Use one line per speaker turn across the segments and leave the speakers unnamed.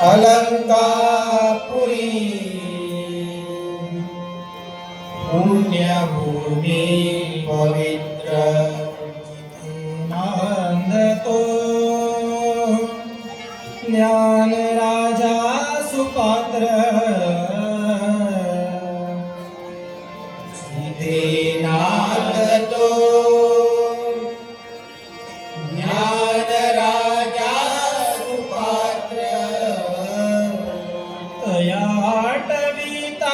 अलंकापुरी पुण्यभूमी पवित्र नांदतो ज्ञान राजा सुपात्र जिथे नांदतो ज्ञान राजा सुपात्र तया आटविता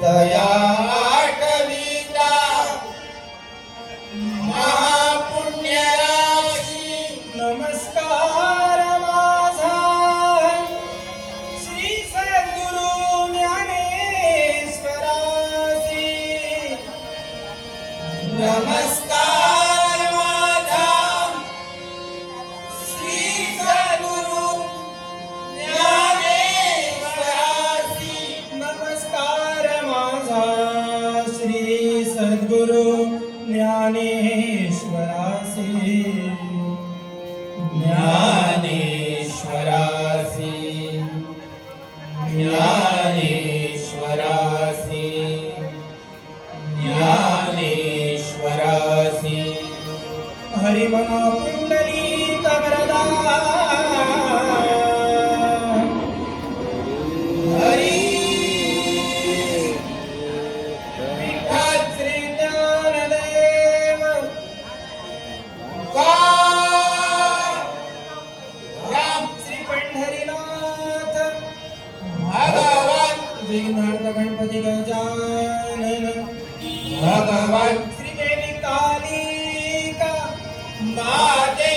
दया आठविता महापुण्य राशी नमस्कार माझा श्री सद्गुरु ज्ञानेश्वरासी नमस्कार माझा श्री सद्गुरु ज्ञानेश्वरासी नमस्कार श्री सद्गुरु ज्ञानेश्वरासी ज्ञानेश्वरासी ज्ञानेश्वरासी ज्ञानेश्वरासी हरिमना कुंडली कवरदा विघ्नार्थ गणपती गजानन भगवान श्री देवी कालिका माते